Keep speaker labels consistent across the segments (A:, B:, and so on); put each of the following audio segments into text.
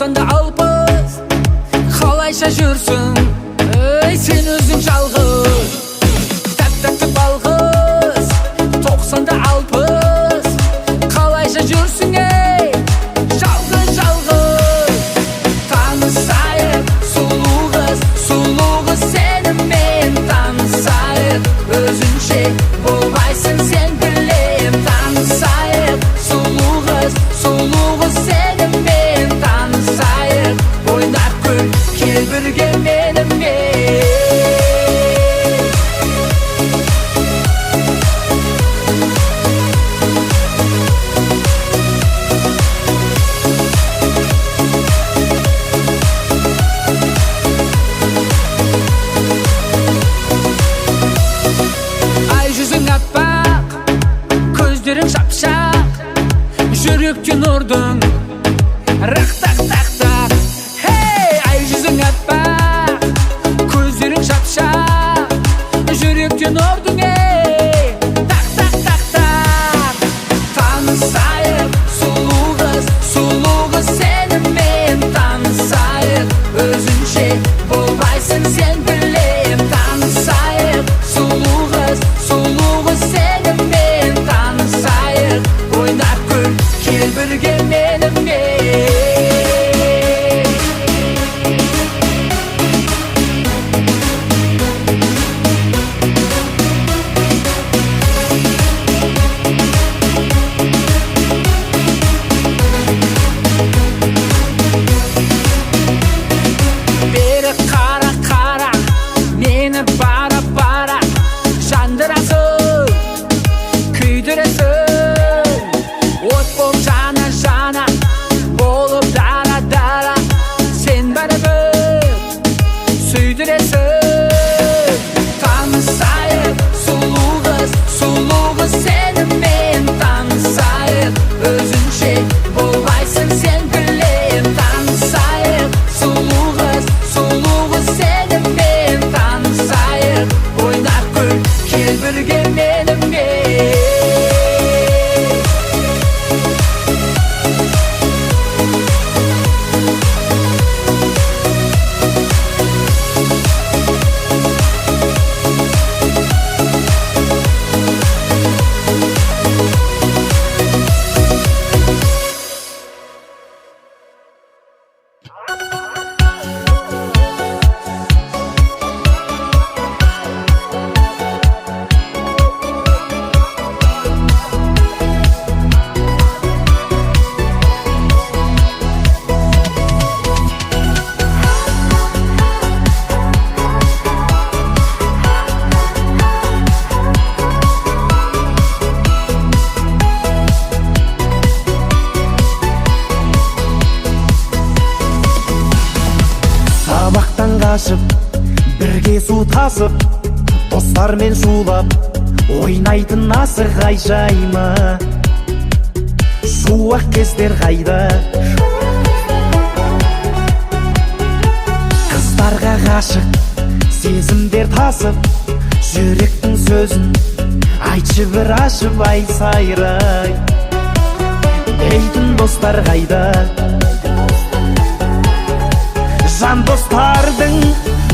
A: 90'da alpız Kalayşa жүрсің Sen özün жалғыз Тәп-тәпті балғыз 90'da alpız Kalayşa жүрсің Жалғыз Tanısayық Сұлу қыз Сені мен танысайық Өзінше болмайсың сен білем Танысайық Сұлу қыз Сені мен танысайық Ойнап күл кел бірге менімен Жүректен ұрдың Рақтақ-тақ-тақ Ай жүзің аппақ Көздерің шапшақ Жүректен ұрдың Тақ-тақ-тақ-тақ Танысайық Сұлу қыз Сені мен танысайық Өзінше болмайсың сен білем Танысайық Сұлу қыз Сені мен танысайық Ойнап күл кел бірге менімен Бері қара Мені бара Жандырасың Күйдіресің От боп жана Болып дара Сен бәрібір Сүйдіресің Танысайық Сұлу қыз Сені мен танысайық Өзінше болмайсың сен білем Танысайық Сұлу қыз Сені мен танысайық Ойнап күл кел бірге менімен
B: Сабақтан қашып, бірге су тасып Достармен шулап, ойнайтын асық айжаймы Шуақ кездер қайда Қыздарға ғашық, сезімдер тасып Жүректің сөзін айтшы бір ашып ай сайрай Дейтін достар қайда Жан достардың,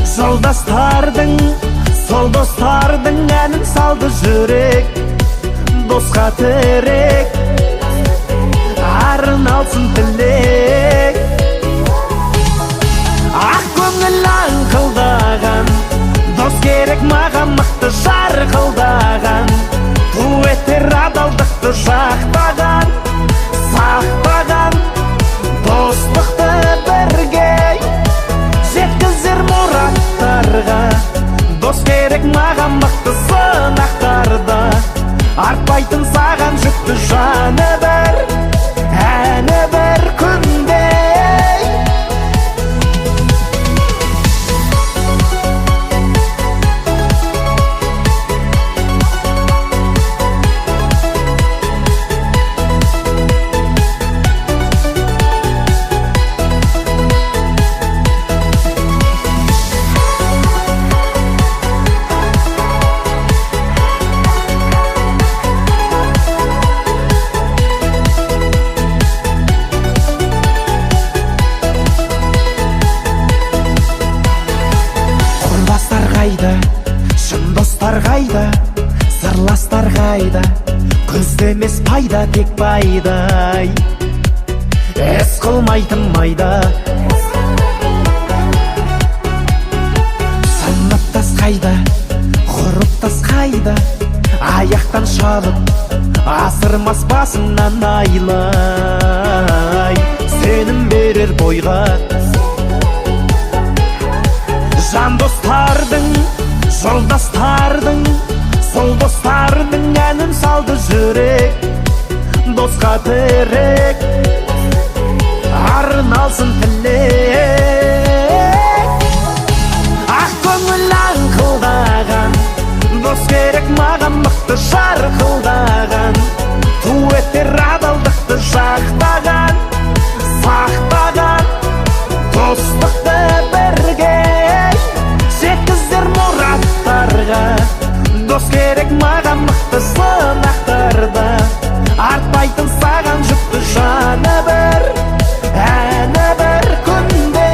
B: жолдастардың Сол достардың әнін салды жүрек Досқа тірек Арын алсын тілек Ақ көңіл аңқылдаған Дос керек маған мықты жарқылдаған Дуэттер адалдықты жақтаған Сақтаған Достықты бірге Жеткізер мұраттарға Дос керек маған мықты сынақтарда Артпайтын саған жүкті жаны бір Әні бір күнде пайда, көзде емес пайда, тек пайдай. Ес қылмайтын майда, сыныптас қайда, ғұрыптас қайда, аяқтан шалып, асырмас басыңнан айлай. Сенім берер бойға жан достардың, жолдастардың, сол достардың әнін салды жүрек. Досқа тірек, арналсын тілек. Ақ көңіл аңқылдаған, дос керек маған мықты жарқылдаған. Туеттер адалдықты жақтаған, сақтаған, достықты бірге жеткіздер мұраттарға. Дос керек маған мықты сынақтарда, артпайтын саған жүкті жаны бір, әні бір күнде.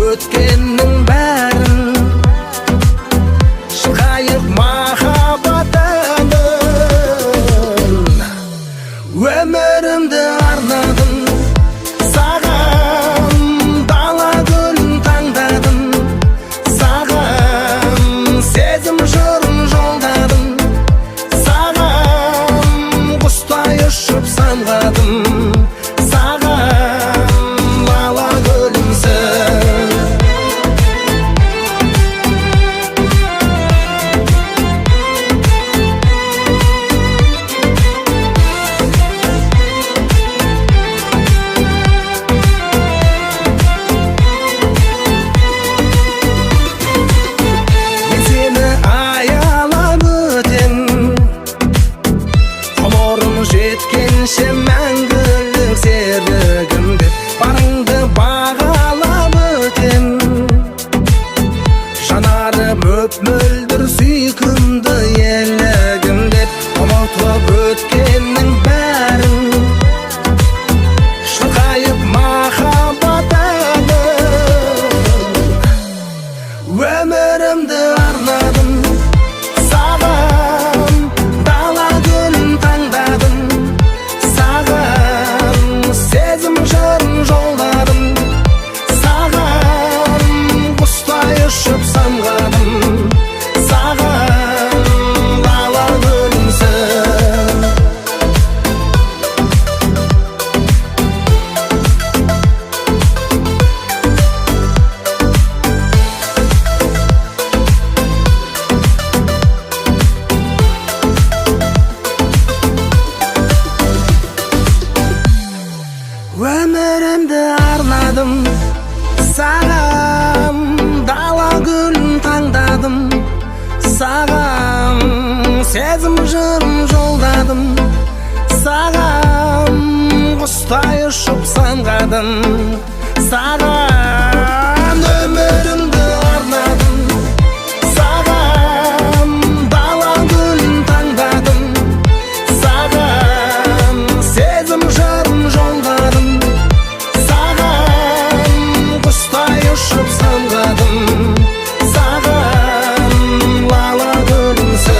B: өткеннің бәрін шықайық махаббатыңнан өмірімді арнадым саған дала гүлін таңдадым саған сезім жырын жолдадым саған құстай ұшып самғадым саған лала гүлімсің мен сені аялап өтем ғұмырым жеткенше мәңгілік серігім деп барыңды бағалап өтем жанарым мөп-мөлдір сүйкімді елігім деп ұмытып өткеннің бәрін шырқайып махаббатыңнан өмірімді арнадым саған дала гүлін таңдадым саған сезім жырын жолдадым саған құстай ұшып самғадым саған лала гүлімсің өмірімді арнадым саған дала гүлін таңдадым саған сезім жырын жолдадым саған құстай ұшып самғадым саған өмірімді арнадым саған дала гүлін таңдадым саған сезім жырын жолдадым саған құстай ұшып самғадым саған лала гүлімсің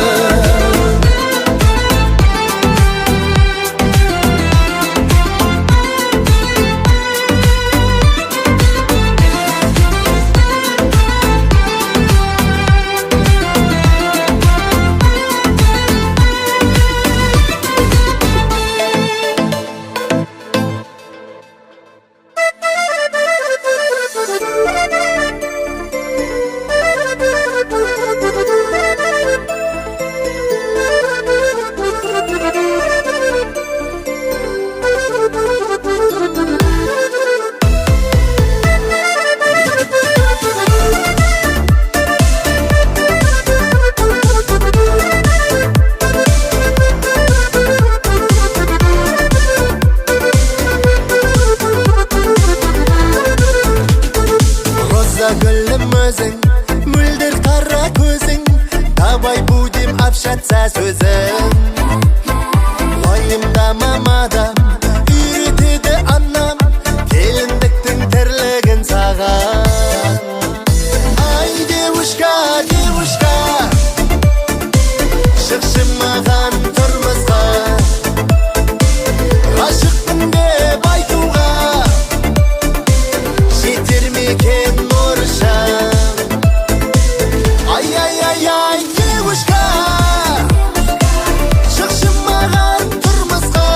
C: роза гүлім өзің мөлдір қара көзің давай будем общаться сөзің уайымдама мадам үйретеді анам келіндіктің тірлігін саған ай девушка девушка шықшы маған тұрмысқа ғашықпын деп айтуға жетер ме екен мұршам ай ай ай ай девушка шықшы маған тұрмысқа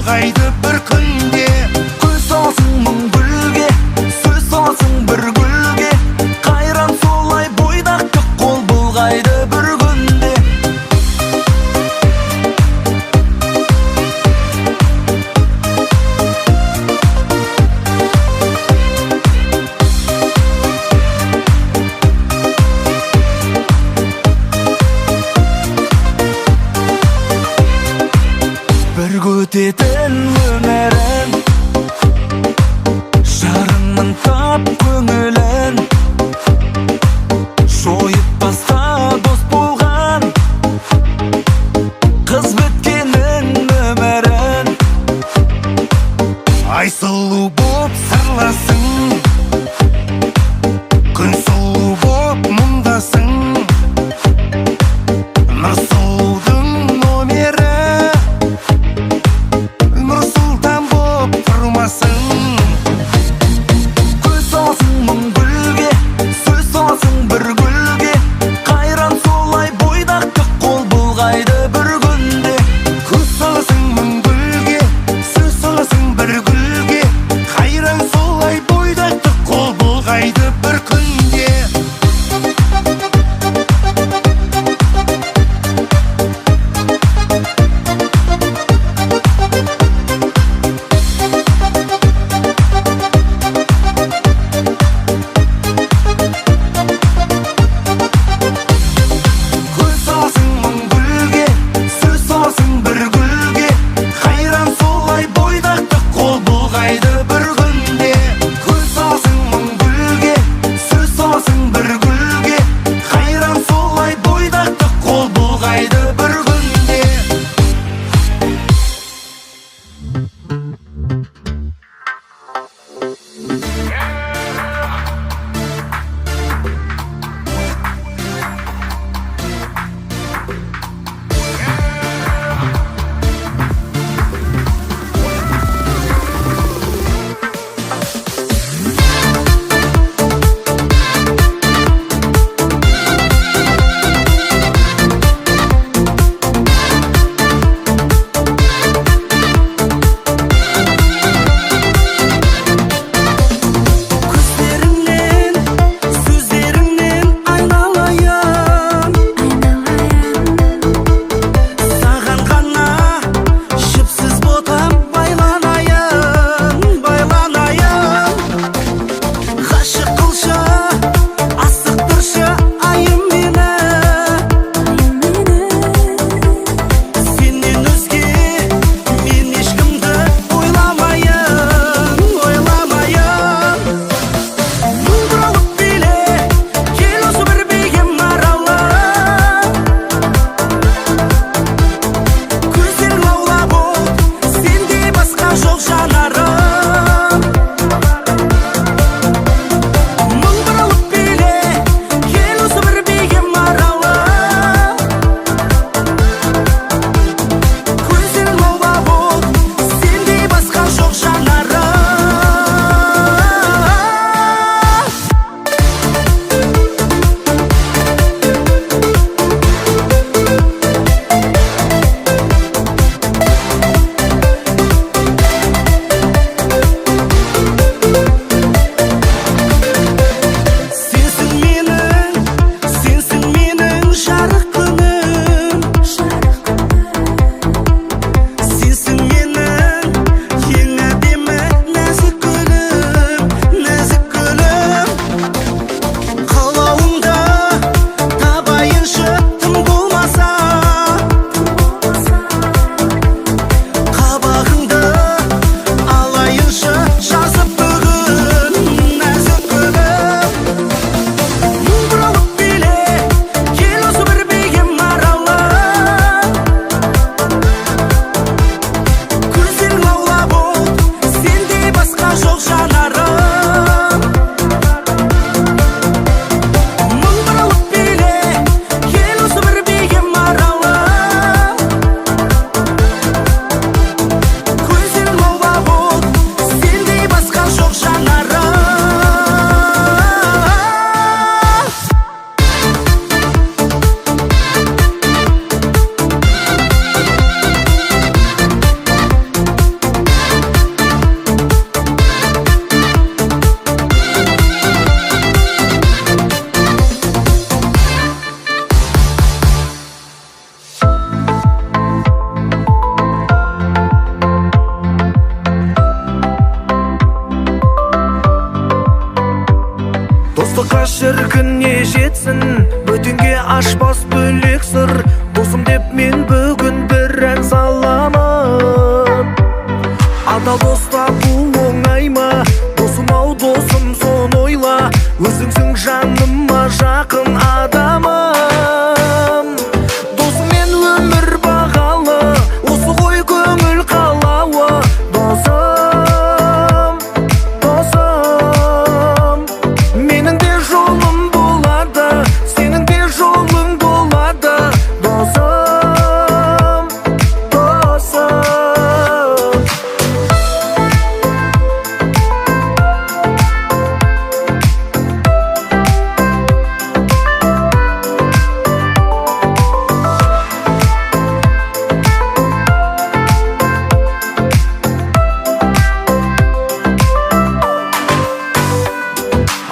B: болгайды бір күнде.
A: Гүл саласың мың гүлге, сөз саласың бір гүлге. Қайран солай бойдақты қол бұлғайды бір күнде. Бір көтетін өмірін, жарыңның тап көңілін. Жойып таста дос болған қыз біткеннің өмірін.
B: Ай сұлу боп сырласың, күн сұлу боп мұңдасың. Нұрсұлудың номері Нұрсұлтан боп тұрмасың.
A: Гүл саласың мың гүлге, сөз саласың бір гүлге. Қайран солай бойдақты қол бұлғайды бір күнде.
B: Көз саласың мың гүлге, сөз саласың бір гүлге.
A: шіркінне жетсін, бөтенге ашпас бөлек сыр. Досым деп мен бүгін бір ән саламын. Адал доста бұл оңай ма? Досым-ау досым, соны ойла. Өзіңсің жаныма жақын адамым. Досыммен өмір бағалы, осы ғой көңіл қалауы. Досым, досым, менің де жолым болады, сенің де жолың болады. Досым, досым.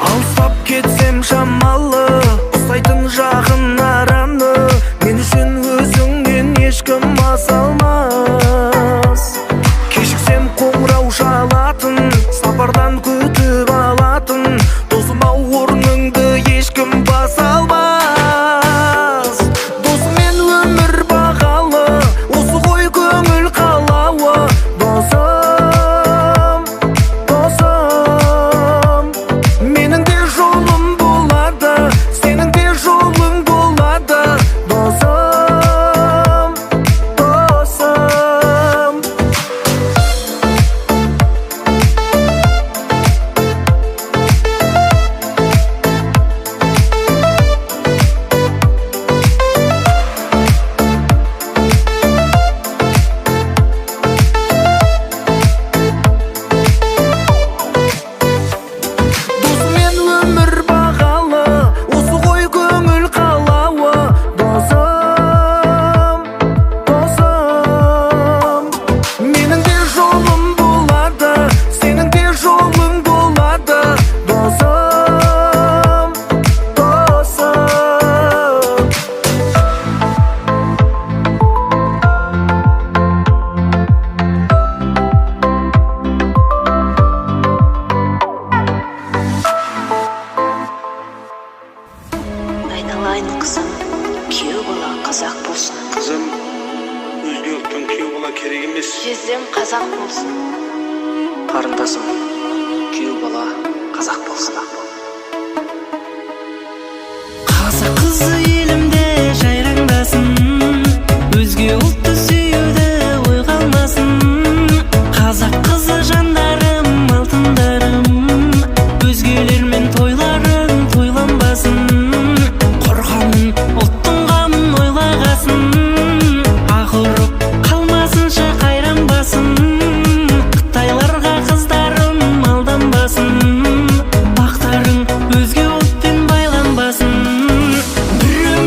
A: Алыстап кетсем шамалы, ұстайтын жақын араны. Мен үшін өзіңнен ешкім аса алмас. Кешіксем қоңырау шалатын, сапардан күтіп алатын. Досым-ау орныңды ешкім баса алмас. Досыммен өмір бағалы, осы ғой көңіл қалауы. Досым, досым, менің де жолым болады, сенің де жолың болады. Досым, досым. Досыммен өмір бағалы, осы ғой көңіл қалауы. Досым, досым, менің де жолым болады, сенің де жолың болады. Досым, досым.
D: Айналайын қызым, күйеу бала қазақ болсын.
E: Қызым, өзге ұлттың күйеу бала керек емес.
D: Жездем қазақ болсын.
F: Қарындасым, күйеу бала қазақ болсын.
G: Қазақ қызы елімде жайраңдасын, өзге ұлтты сүюді ойға алмасын. Қазақ қызы жандарым, алтындарым, өзгелермен тойларың тойланбасын. Қорғанын ұлттың қамын ойлағасын, ақ ұрып қалмасыншы қайранбасын. Қытайларға қыздарым алданбасын, бақтарың өзге ұлтпен байланбасын. Біреу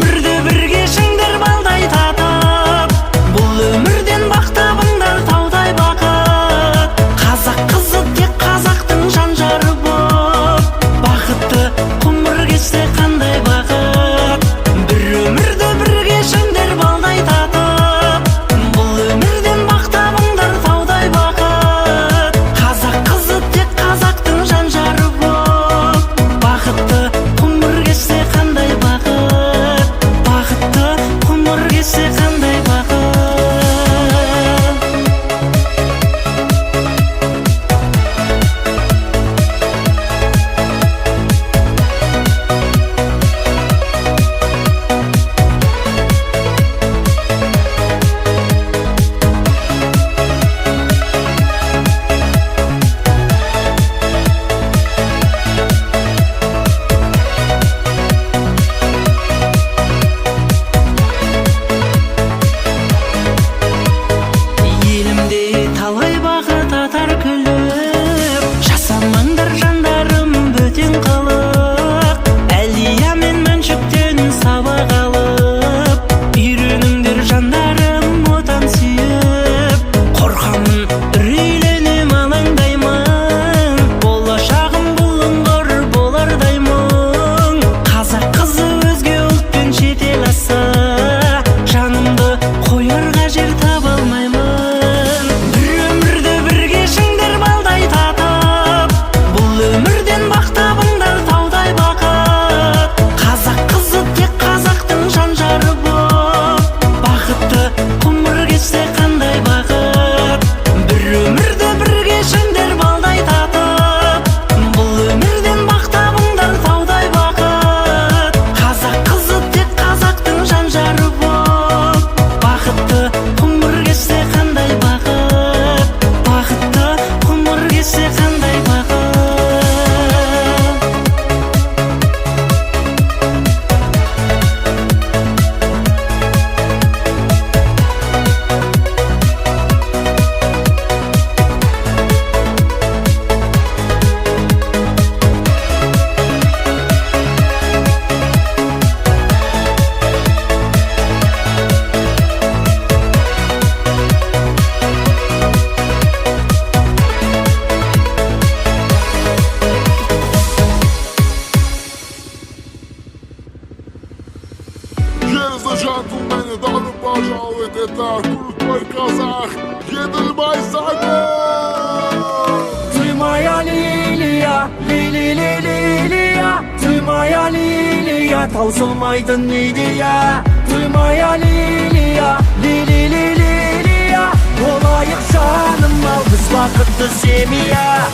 A: Duymaya Liliya, Liliya, duymaya Liliya, tausılmaydın Liliya. Duymaya Liliya, Liliya, olayık canım al biz vakıtlı semiya.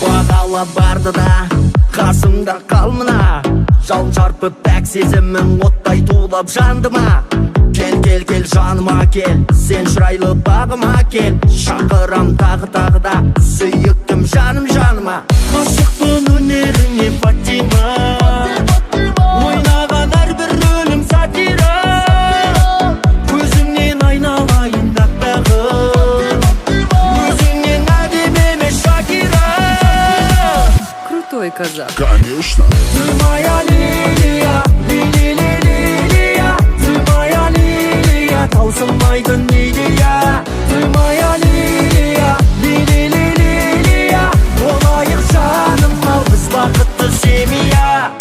A: Бағала барды да қасымда қалмына, жал жарпып пәк сезімің оттай тулап жандыма. Кел жаныма кел, сен шырайлы бағыма кел, шақырам тағы да сүйіктім жаныма. Ғашықпын өнеріңе Фатима, ойнаған әрбір рөлім сатира. Көзіңнен айналайын аппағым, өзіңнен әдемі емес Шакира.
G: Крутой казах.
B: Конечно.
A: Duymaya Liliya, Liliya, duymaya Liliya, tausılmaydın Liliya. Duymaya Liliya, Liliya, olayık canım al biz vakıtlı semiya.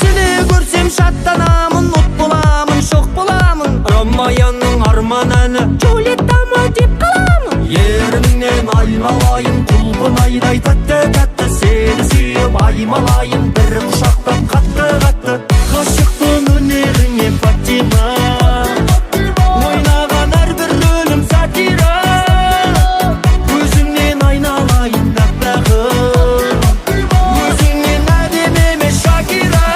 A: Seni görsem şatlanamın, not bulamın, şok bulamın. Ramayanın arman әні Джульетта mı деп kalamın. Yerімнен айналайын, құлпын айдай тәтті, сені сүйіп аймалайын, бір құшақтап қатты. Ғашықпын өнеріңе Фатима, ойнаған әрбір рөлім сатира. Өзіңнен айналайын аппағым, өзіңнен әдемі емес Шакира.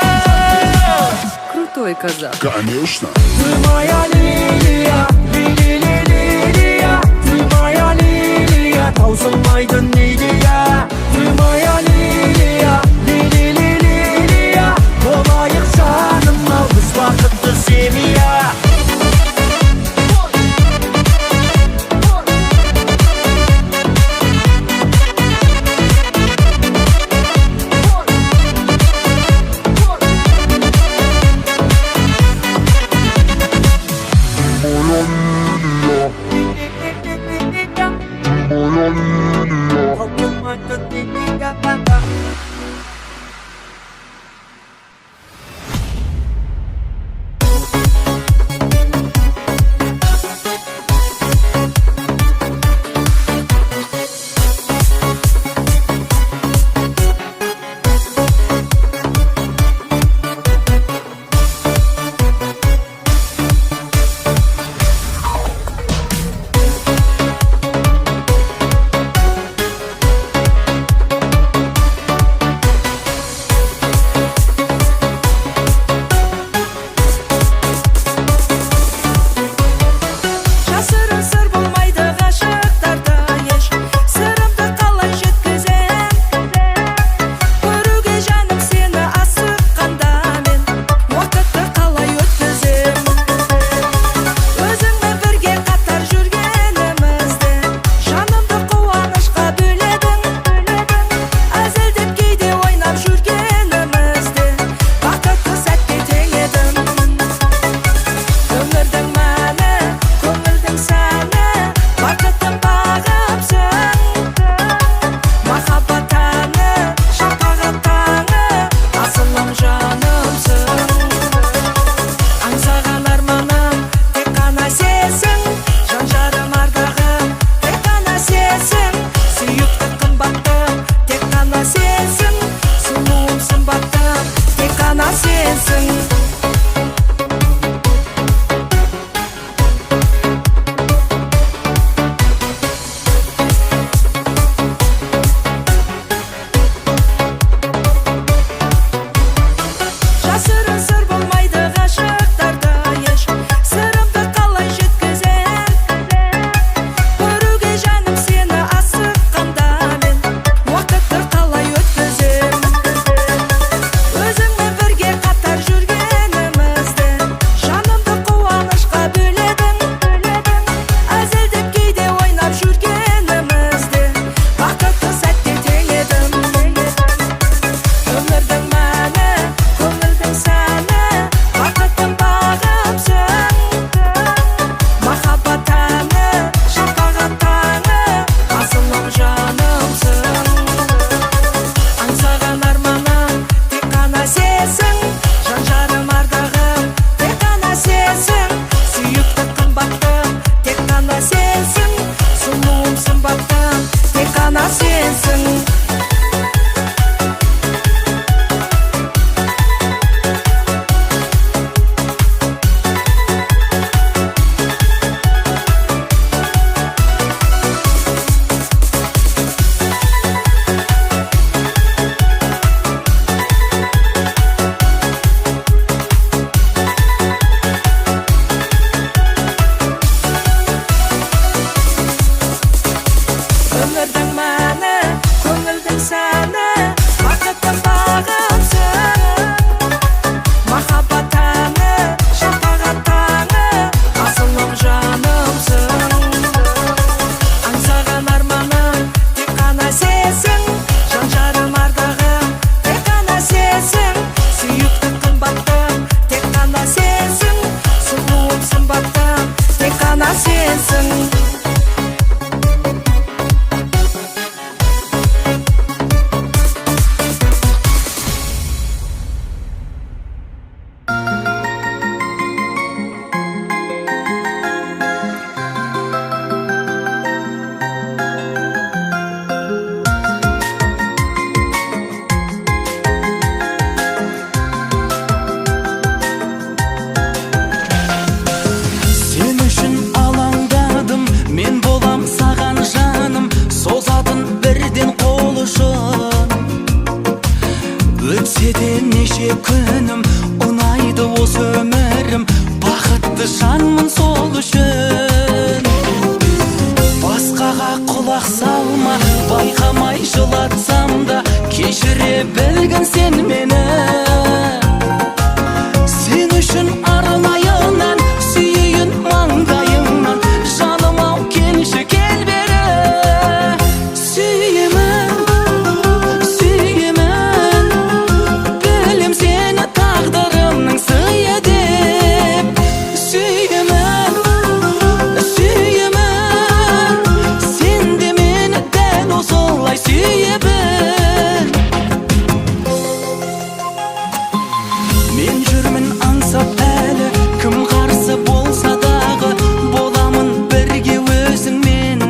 G: Крутой казах.
B: Конечно.
A: Duymaya Liliya, Liliya, duymaya Liliya, tausılmaydın Liliya. Duymaya Liliya, Liliya, olayık canım al biz vakıtlı semiya.
G: салма, байқамай жылатсам да кешіре білгін сен мені. Сен үшін арнайынан сүйейін маңдайыңнан, жаным ау келші кел бері. Сүйемін, сүйемін, білем сені тағдырымның сыйы деп. Сүйемін, сүйемін, сен де мені дәл осылай сүйе біл. Мен жүрмін аңсап әлі, кім қарсы болса дағы, боламын бірге өзіңмен.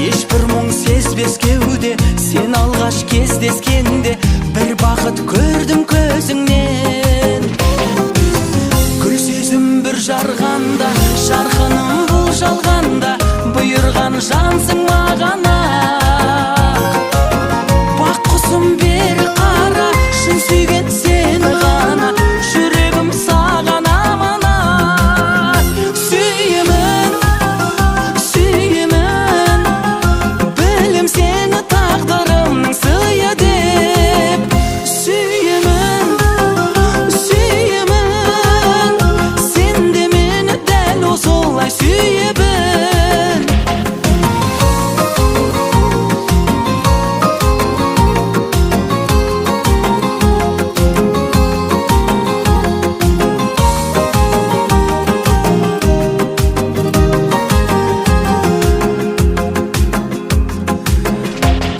G: Ешбір мұң сезбес кеуде, сен алғаш кездескенде бір бақыт көрдім көзіңнен. Гүл сезім бір жарғанда, жарқыным бұл жалғанда, бұйырған жансың мағана. Бақ құсым бері қара, шын сүйген сені ғана, жүрегім саған аманат. Сүйемін, сүйемін, білем сені тағдырымның сыйы деп. Сүйемін, сүйемін, сен де мені дәл осылай сүйе біл.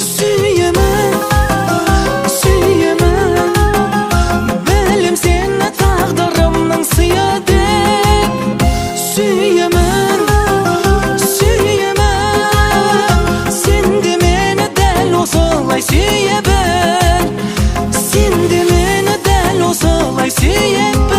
G: Сүйемін, сүйемін, білем сені тағдырымның сыйы деп. Сүйемін, сүйемін, сен де мені дәл осылай сүйе біл. Сен де мені дәл осылай сүйе біл.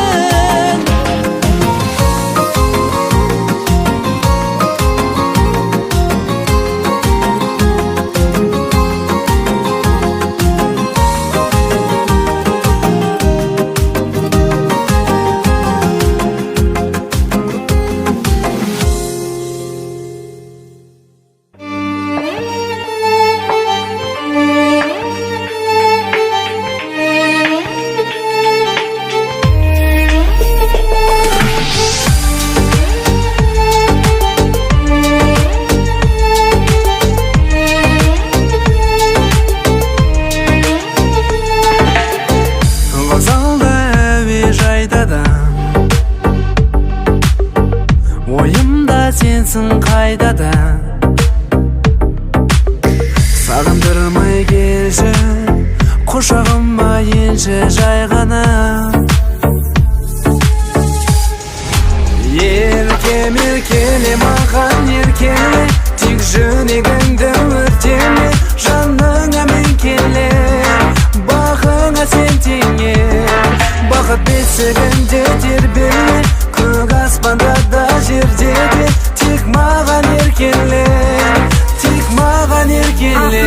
A: Вокзалда, әуежайда да, ойымда сенсің қайда да. Сағындырмай келші, құшағыма енші жай ғана. Еркем еркеле маған еркеле, тек жүрегіңді өртеме, жаныңа мен келе, бағыңа сен теңе. Бақыт бесігінде тербеле, көк аспанда да жерде де, тек маған еркеле, тек маған еркеле.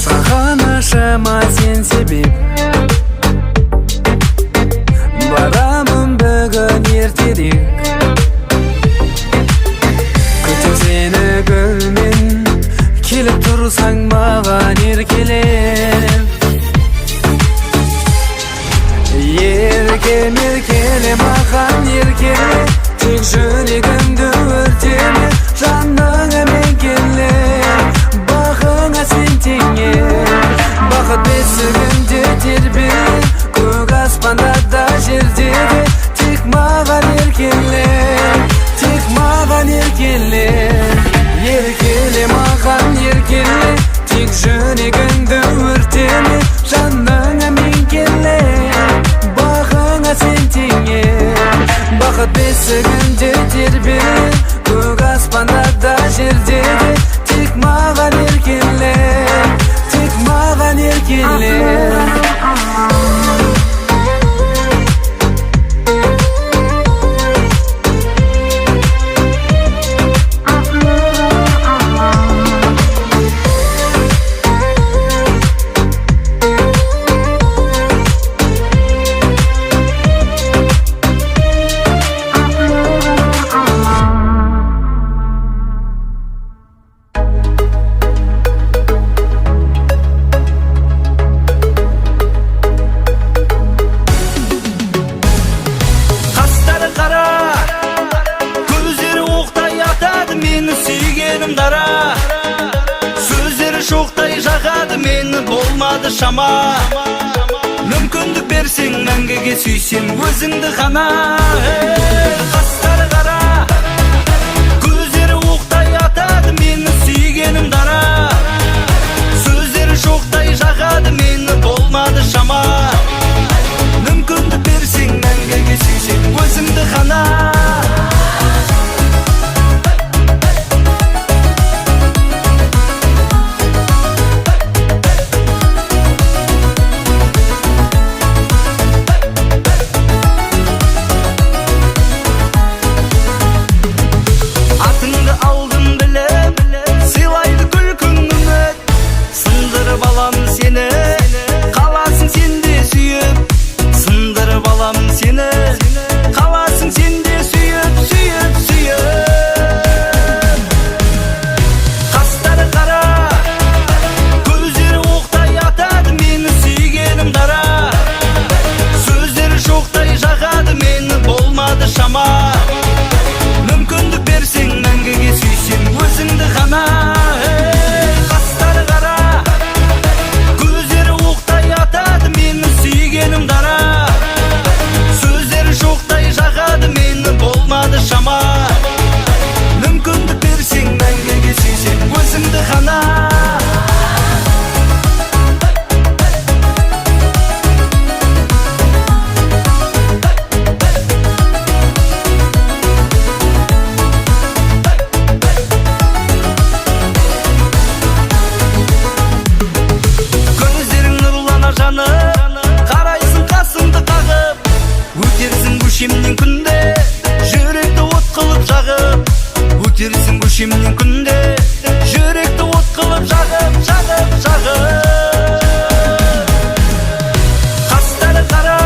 A: Саған ашама сен себеп, барамын бүгін ертерек. Күтіп сені гүлмен, келіп тұрсаң маған еркелеп. Еркем еркеле маған еркеле, тек жүрегімді өртеме, жаныңа мен келе, бағыңа сен теңе. Бақыт бесігінде тербеле, көк аспанда да жерде де, тек маған еркеле, тек маған еркеле. Еркеле маған еркеле, тек жүрегіңді өртеме, жаныңа мен келе, бағыңа сен теңе. Бақыт бесігінде тербеле, көк аспанда да жерде де, тек маған еркеле, тек маған еркеле.
G: шама. Мүмкіндік берсең мәңгіге сүйсем өзіңді ғана. Қастары қара, көздері оқтай атады мені сүйгенім дара. Сөздері шоқтай жағады мені болмады шама. Мүмкіндік берсең мәңгіге сүйсем өзіңді ғана. Атыңды алдым біліп, сыйлайды күлкің үміт. Сындырып алам сені, қаласың сен де сүйіп. Сындырып алам сені, қаласың сен де сүйіп, сүйіп, сүйіп. Қастары қара, көздері оқтай атады мені сүйгенім дара. Сөздері шоқтай жағады мені болмады шама. Мүмкіндік берсең мәңгіге сүйсем өзіңді ғана. Қастары қара, көздері оқтай атады мені сүйгенім дара. Сөздері шоқтай жағады мені болмады шама. Мүмкіндік берсең мәңгіге сүйсем өзіңді ғана. Көздерің нұрлана жанып, қарайсың қасымды қағып. Өтерсің көшемнен күнде, жүректі от қылып жағып. Өтерсің көшемнен күнде, жүректі от қылып жағып, жағып, жағып. Қастары қара,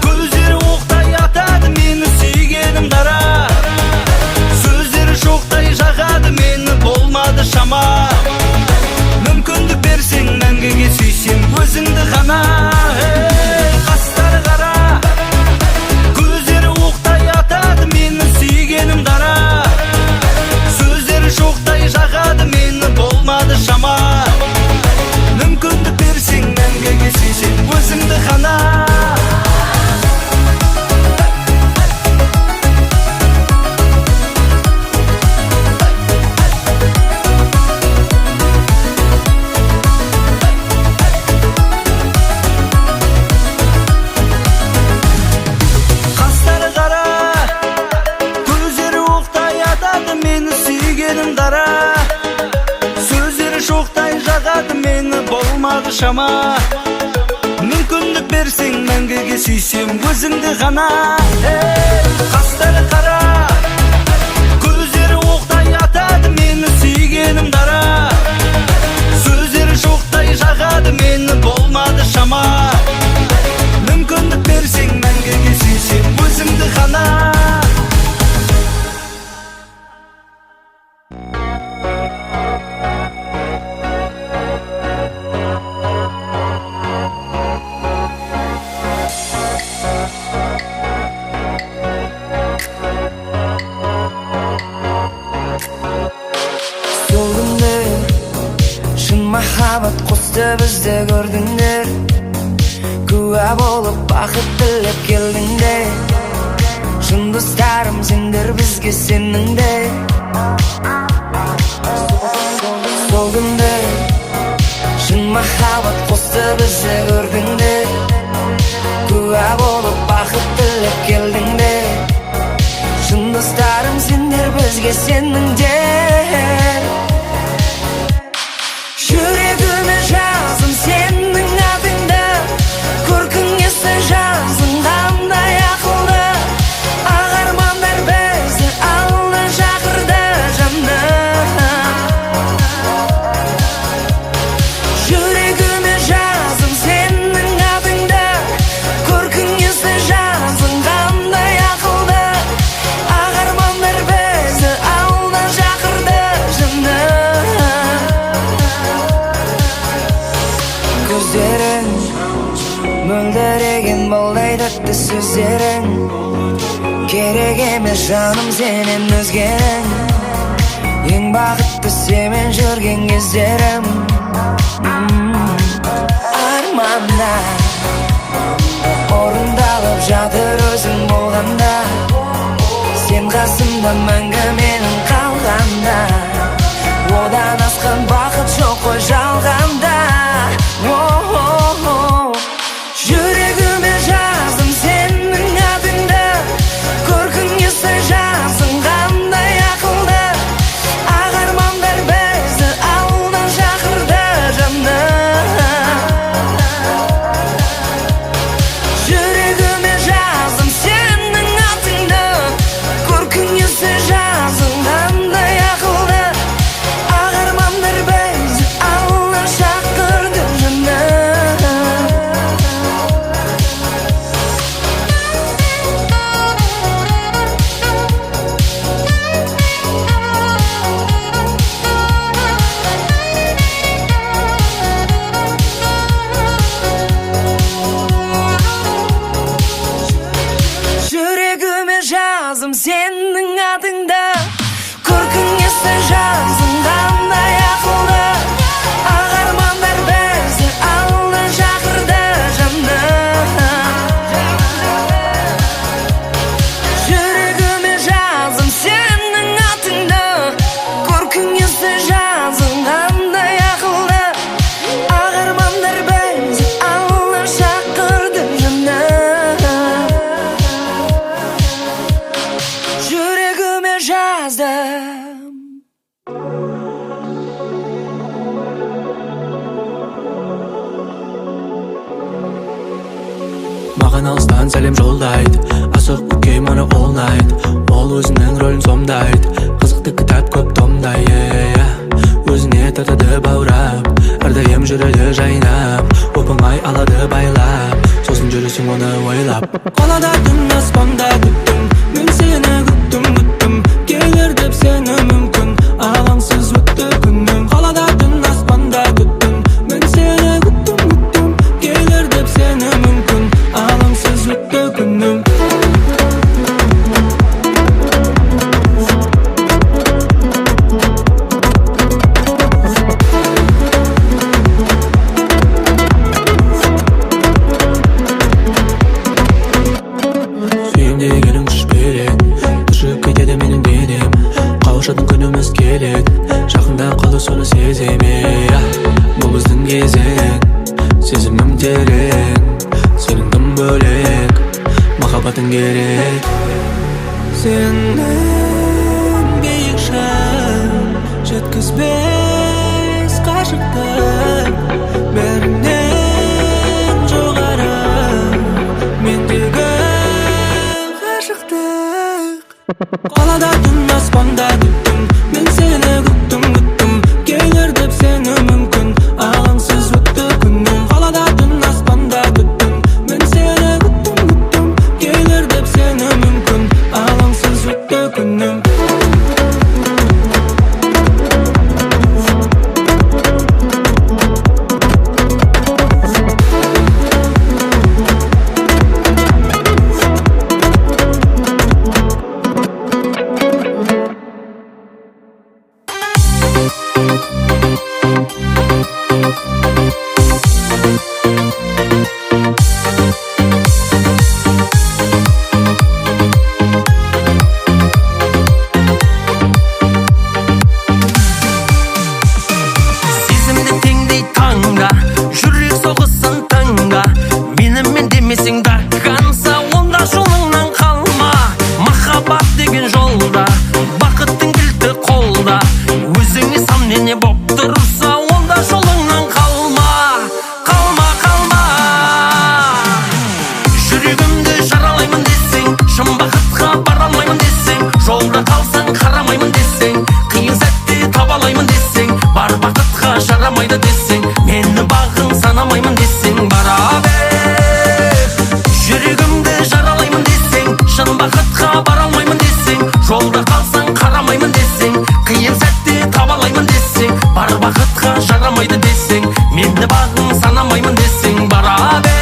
G: көздері оқтай атады мені сүйгенім дара. Сөздері шоқтай жағады мені болмады шама. Мүмкіндік берсең мәңгіге сүйсем өзіңді ғана. Қастары қара, көздері оқтай атады мені сүйгенім дара. Сөздері шоқтай жағады мені болмады шама. Мүмкіндік берсең мәңгіге сүйсем өзіңді ғана. Қастары қара, көздері оқтай атады мені сүйгенім дара. Сөздері шоқтай жағады мені болмады шама. Мүмкіндік берсең мәңгіге сүйсем өзіңді ғана. Қастары қара, көздері оқтай атады мені сүйгенім дара. Сөздері шоқтай жағады мені болмады шама. Мүмкіндік берсең мәңгіге сүйсем өзіңді ғана.
A: Сол күнде шын махаббат қосты бізді көрдіңдер. Куә болып бақыт тілеп келдіңдер. Шын достарым сендер бізге сеніңдер. Сол күнде шын махаббат қосты бізді көрдіңдер. Куә болып бақыт тілеп келдіңдер. Шын достарым сендер бізге сеніңдер. Жүрегіме жазым сенің атыңды, көркің есті жазым қандай ақылды. Ақ армандар бізді алды шақырды жаным. Жүрегіме жазым сенің атыңды, көркің есті жазым қандай ақылды. Ақ армандар бізді алды шақырды жаным. Көздерің мөлдіреген балдай тәтті сөздерің. Керек емес жаным сенен өзгенің. Ең бақытты семен жүрген кездерім. Armanlar орындалып жатыр өзің болғанда, сен қасымда мәңгі менің қалғанда, одан асқан бақыт жоқ қой жалғанда. Жүрегіме жаздым сенің атыңды, көркің есі жазың қандай ақылды, ақ армандар бізді ауылдан шақырды жаным. Жүрегіме жаздым сенің атыңды, көркің есі жазың қандай ақылды, ақ армандар бізді ауылдан шақырды жаным. Жүрегіме жаздым сенің атыңды, көркің есі жазың қандай ақылды, ақ армандар бізді ауылдан шақырды жаным. Жүрегіме жаздым сенің атыңды, көркің есі жазың қандай ақылды, ақ армандар бізді ауылдан шақырды жаным. Жүрегіме жаздым.
H: Маған алыстан сәлем жолдайды, асық көкей мұны all night. Ол өзінің рөлін сомдайды, қызықты кітап көп томдай. Өзіне татады баурап, әрдайым жүреді жайнап, оп-оңай алады байлап, сосын жүресің оны ойлап. Қалада түн аспанда күттім, мен сені күттім, келер деп сені мүмкін, алаңсыз өтті күнім. Қалада түн аспанда күттім, мен сені күттім, келер деп сені мүмкін, алаңсыз өтті күнім. Сүйем дегенің күш береді, түршіп кетеді менің денем, қауышатын күніміз келеді, жақында қалды соны сеземе. Бұл біздің кезең, сезімім терең, сенің тым бөлек, махаббатың керек. Сенің биік шың жеткізбес қашықтық, бәрінен жоғары мендегі ғашықтық. Қалада түн аспанда күттім, мен сені күттім, келер деп сені мүмкін, алаңсыз өтті күнім. Қалада түн аспанда күттім, мен сені күттім, келер деп сені мүмкін, алаңсыз өтті күнім.
G: Сезімді теңдей таңда, жүрек соғысын тыңда, менімен демесең дарқанса, онда жолыңнан қалма. Махаббат деген жолда, бақыттың кілті қолда, өзіңе сәнене боп тұрса, онда жолыңнан қалма. Қалма, қалма. Жүрегімді жаралаймын десең, шын бақытқа бара алмаймын десең, жолда қалсаң қарамаймын десең, қиын сәтте таба алмаймын десең, бар бақытқа жарамайды десең, мені бағың санамаймын десең, бара бер. Жүрегімді жаралаймын десең, шын бақытқа бара алмаймын десең, жолда қалсаң қарамаймын десең, қиын сәтте таба алмаймын десең, бар бақытқа жарамайды десең, мені бағың санамаймын десең, бара бер.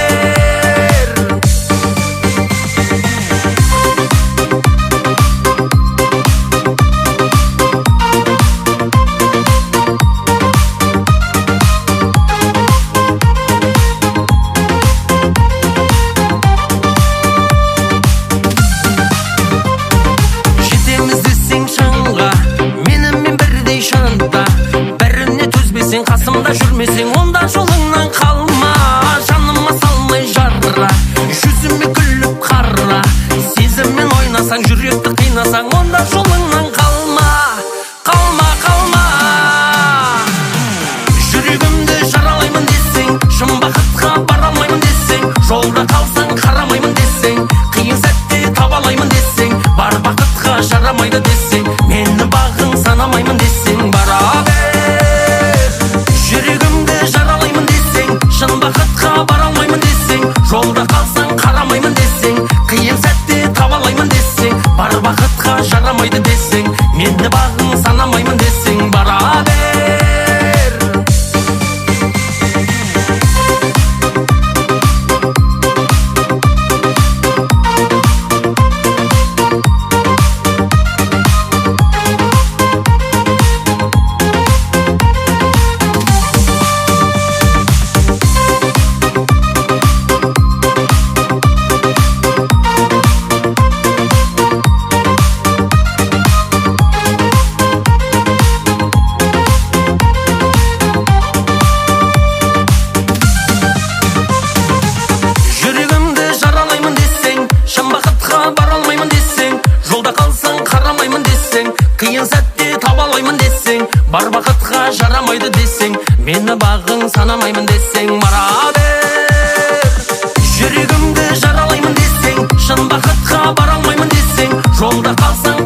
H: жарамайды десең, мені бағың санамаймын десең, бара бер. Жүрегімді жаралаймын десең, шын бақытқа бара алмаймын десең, жолда қалсаң